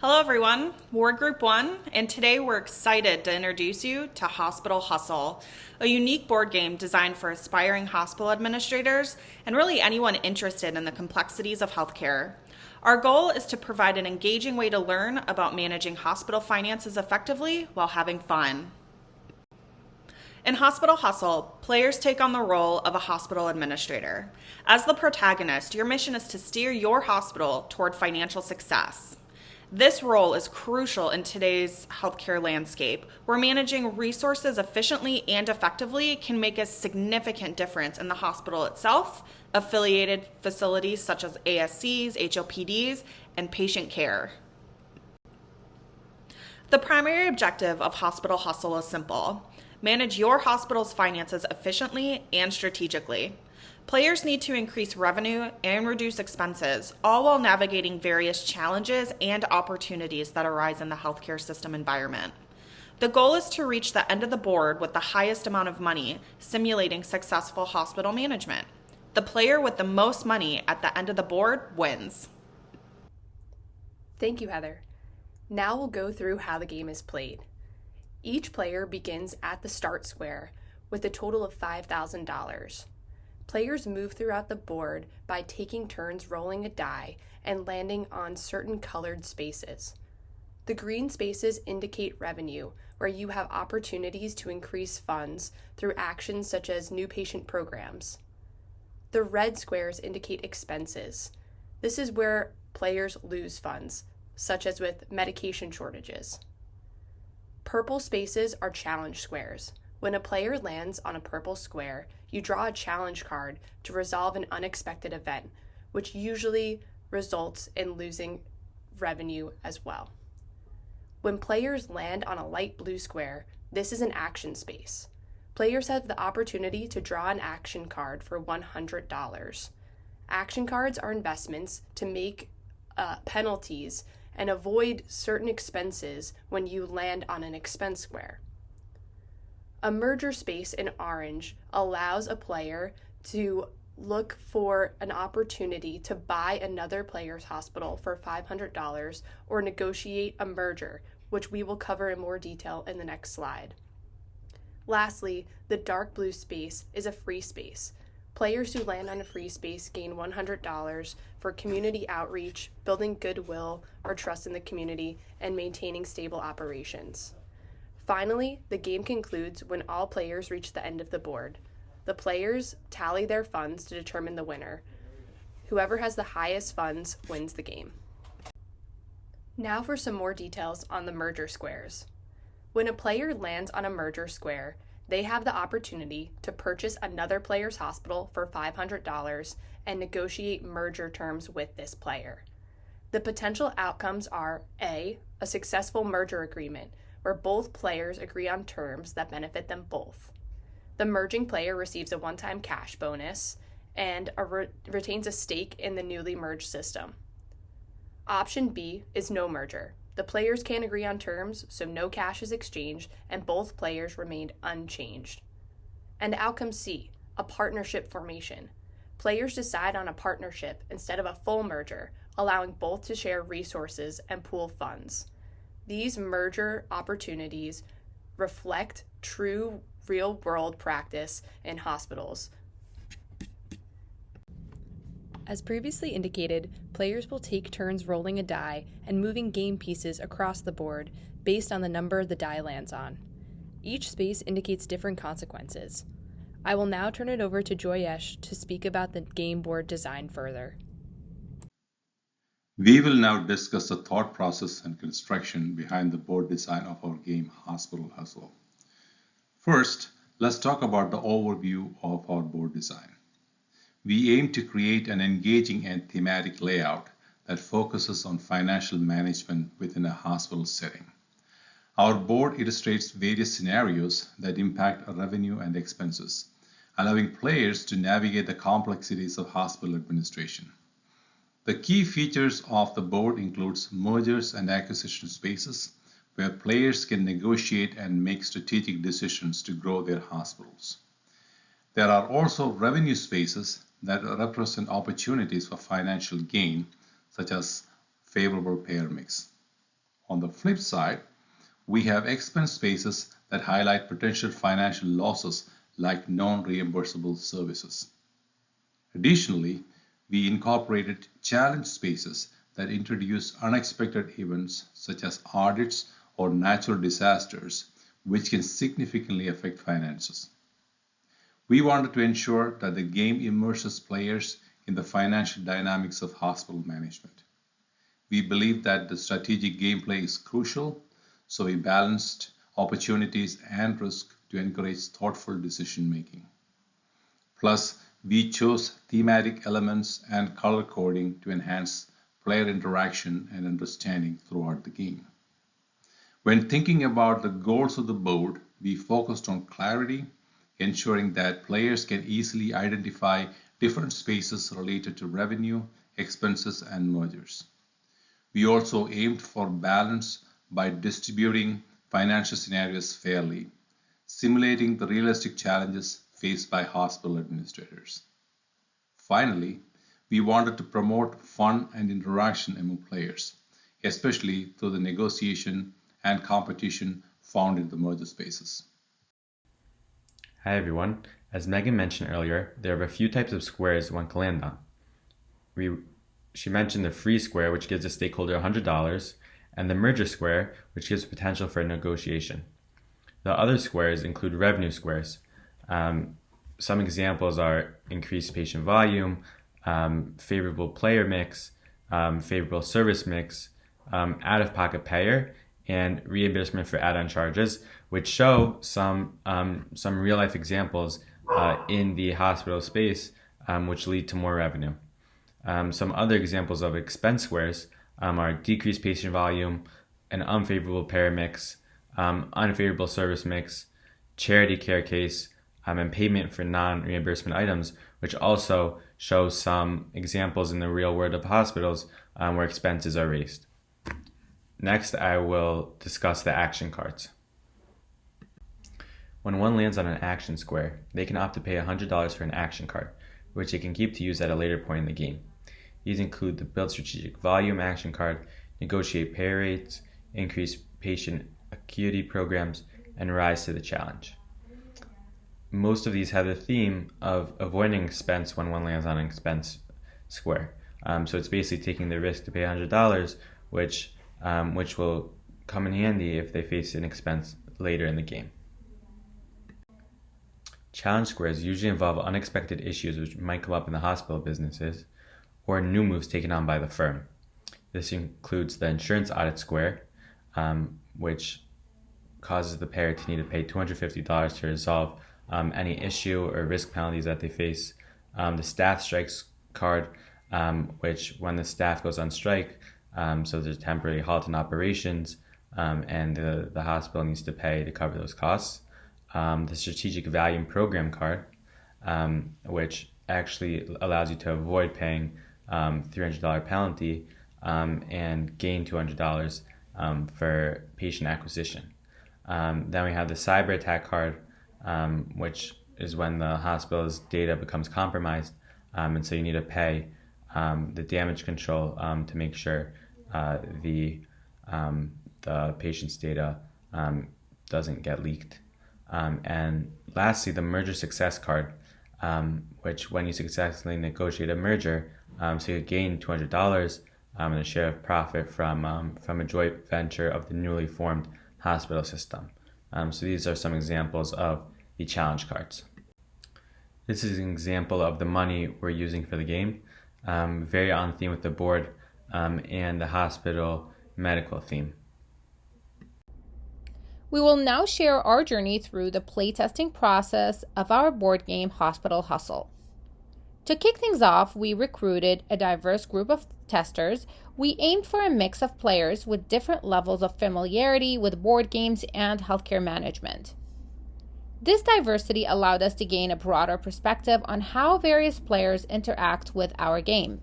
Hello, everyone. We're Group 1, and today we're excited to introduce you to Hospital Hustle, a unique board game designed for aspiring hospital administrators and really anyone interested in the complexities of healthcare. Our goal is to provide an engaging way to learn about managing hospital finances effectively while having fun. In Hospital Hustle, players take on the role of a hospital administrator. As the protagonist, your mission is to steer your hospital toward financial success. This role is crucial in today's healthcare landscape, where managing resources efficiently and effectively can make a significant difference in the hospital itself, affiliated facilities such as ASCs, HOPDs, and patient care. The primary objective of Hospital Hustle is simple: manage your hospital's finances efficiently and strategically. Players need to increase revenue and reduce expenses, all while navigating various challenges and opportunities that arise in the healthcare system environment. The goal is to reach the end of the board with the highest amount of money, simulating successful hospital management. The player with the most money at the end of the board wins. Thank you, Heather. Now we'll go through how the game is played. Each player begins at the start square with a total of $5,000. Players move throughout the board by taking turns rolling a die and landing on certain colored spaces. The green spaces indicate revenue, where you have opportunities to increase funds through actions such as new patient programs. The red squares indicate expenses. This is where players lose funds, such as with medication shortages. Purple spaces are challenge squares. When a player lands on a purple square, you draw a challenge card to resolve an unexpected event, which usually results in losing revenue as well. When players land on a light blue square, this is an action space. Players have the opportunity to draw an action card for $100. Action cards are investments to make penalties and avoid certain expenses when you land on an expense square. A merger space in orange allows a player to look for an opportunity to buy another player's hospital for $500 or negotiate a merger, which we will cover in more detail in the next slide. Lastly, the dark blue space is a free space. Players who land on a free space gain $100 for community outreach, building goodwill or trust in the community, and maintaining stable operations. Finally, the game concludes when all players reach the end of the board. The players tally their funds to determine the winner. Whoever has the highest funds wins the game. Now for some more details on the merger squares. When a player lands on a merger square, they have the opportunity to purchase another player's hospital for $500 and negotiate merger terms with this player. The potential outcomes are A, a successful merger agreement, where both players agree on terms that benefit them both. The merging player receives a one-time cash bonus and retains a stake in the newly merged system. Option B is no merger. The players can't agree on terms, so no cash is exchanged, and both players remained unchanged. And outcome C, a partnership formation. Players decide on a partnership instead of a full merger, allowing both to share resources and pool funds. These merger opportunities reflect true real-world practice in hospitals. As previously indicated, players will take turns rolling a die and moving game pieces across the board based on the number the die lands on. Each space indicates different consequences. I will now turn it over to Joyesh to speak about the game board design further. We will now discuss the thought process and construction behind the board design of our game Hospital Hustle. First, let's talk about the overview of our board design. We aim to create an engaging and thematic layout that focuses on financial management within a hospital setting. Our board illustrates various scenarios that impact revenue and expenses, allowing players to navigate the complexities of hospital administration. The key features of the board includes mergers and acquisition spaces, where players can negotiate and make strategic decisions to grow their hospitals. There are also revenue spaces that represent opportunities for financial gain, such as favorable payer mix. On the flip side, we have expense spaces that highlight potential financial losses like non-reimbursable services. Additionally, we incorporated challenge spaces that introduce unexpected events such as audits or natural disasters, which can significantly affect finances. We wanted to ensure that the game immerses players in the financial dynamics of hospital management. We believe that the strategic gameplay is crucial, so we balanced opportunities and risk to encourage thoughtful decision making. Plus, we chose thematic elements and color coding to enhance player interaction and understanding throughout the game. When thinking about the goals of the board, we focused on clarity, ensuring that players can easily identify different spaces related to revenue, expenses, and mergers. We also aimed for balance by distributing financial scenarios fairly, simulating the realistic challenges faced by hospital administrators. Finally, we wanted to promote fun and interaction among players, especially through the negotiation and competition found in the merger spaces. Hi everyone. As Megan mentioned earlier, there are a few types of squares one can land on. She mentioned the free square, which gives a stakeholder $100, and the merger square, which gives potential for negotiation. The other squares include revenue squares. Some examples are increased patient volume, favorable player mix, favorable service mix, out-of-pocket payer, and reimbursement for add-on charges, which show some real-life examples in the hospital space, which lead to more revenue. Some other examples of expense squares are decreased patient volume, an unfavorable payer mix, unfavorable service mix, charity care case, and payment for non-reimbursement items, which also show some examples in the real world of hospitals where expenses are raised. Next, I will discuss the action cards. When one lands on an action square, they can opt to pay $100 for an action card, which they can keep to use at a later point in the game. These include the Build Strategic Volume action card, Negotiate Pay Rates, Increase Patient Acuity Programs, and Rise to the Challenge. Most of these have the theme of avoiding expense when one lands on an expense square. So it's basically taking the risk to pay $100, which will come in handy if they face an expense later in the game. Challenge squares usually involve unexpected issues which might come up in the hospital businesses, or new moves taken on by the firm. This includes the insurance audit square, which causes the payer to need to pay $250 to resolve any issue or risk penalties that they face. The staff strikes card, which when the staff goes on strike, so there's a temporary halt in operations, and the hospital needs to pay to cover those costs. The Strategic Value Program card, which actually allows you to avoid paying $300 penalty and gain $200 for patient acquisition. Then we have the Cyber Attack card, which is when the hospital's data becomes compromised, and so you need to pay the damage control to make sure the patient's data doesn't get leaked. And lastly, the Merger Success card, which when you successfully negotiate a merger, so you gain $200 and a share of profit from a joint venture of the newly formed hospital system. So these are some examples of the challenge cards. This is an example of the money we're using for the game, very on theme with the board and the hospital medical theme. We will now share our journey through the playtesting process of our board game Hospital Hustle. To kick things off, we recruited a diverse group of testers. We aimed for a mix of players with different levels of familiarity with board games and healthcare management. This diversity allowed us to gain a broader perspective on how various players interact with our game.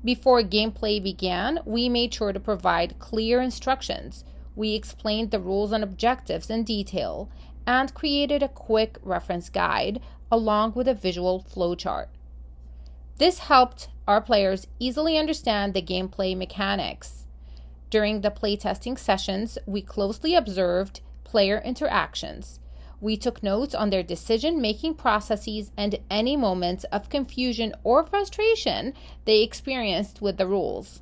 Before gameplay began, we made sure to provide clear instructions. We explained the rules and objectives in detail and created a quick reference guide along with a visual flowchart. This helped our players easily understand the gameplay mechanics. During the playtesting sessions, we closely observed player interactions. We took notes on their decision-making processes and any moments of confusion or frustration they experienced with the rules.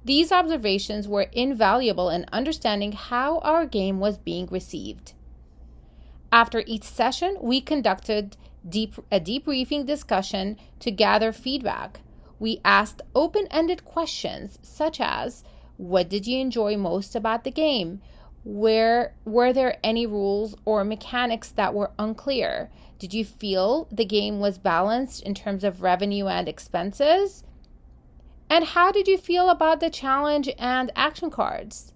These observations were invaluable in understanding how our game was being received. After each session, we conducted a debriefing discussion to gather feedback. We asked open-ended questions such as, what did you enjoy most about the game? Were there any rules or mechanics that were unclear? Did you feel the game was balanced in terms of revenue and expenses? And how did you feel about the challenge and action cards?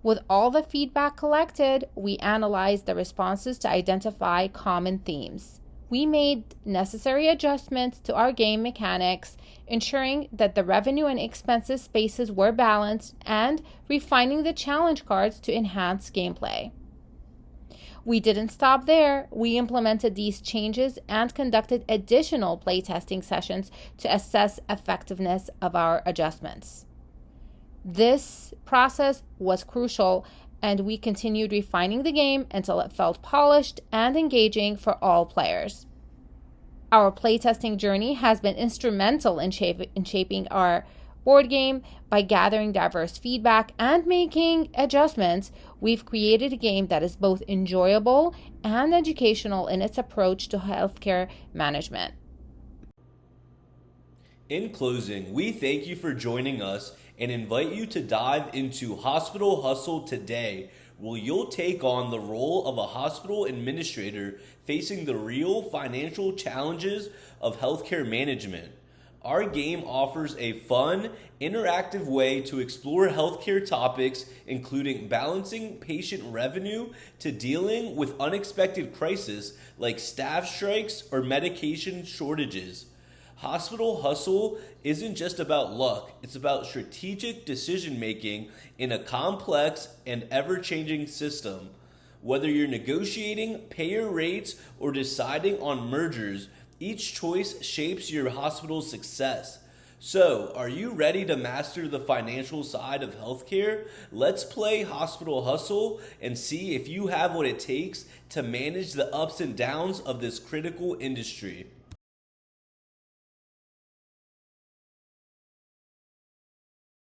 With all the feedback collected, we analyzed the responses to identify common themes. We made necessary adjustments to our game mechanics, ensuring that the revenue and expenses spaces were balanced and refining the challenge cards to enhance gameplay. We didn't stop there. We implemented these changes and conducted additional playtesting sessions to assess effectiveness of our adjustments. This process was crucial, and we continued refining the game until it felt polished and engaging for all players. Our playtesting journey has been instrumental in shaping our board game. By gathering diverse feedback and making adjustments, we've created a game that is both enjoyable and educational in its approach to healthcare management. In closing, we thank you for joining us and invite you to dive into Hospital Hustle today, where you'll take on the role of a hospital administrator facing the real financial challenges of healthcare management. Our game offers a fun, interactive way to explore healthcare topics, including balancing patient revenue to dealing with unexpected crises like staff strikes or medication shortages. Hospital Hustle isn't just about luck, it's about strategic decision-making in a complex and ever-changing system. Whether you're negotiating payer rates or deciding on mergers, each choice shapes your hospital's success. So, are you ready to master the financial side of healthcare? Let's play Hospital Hustle and see if you have what it takes to manage the ups and downs of this critical industry.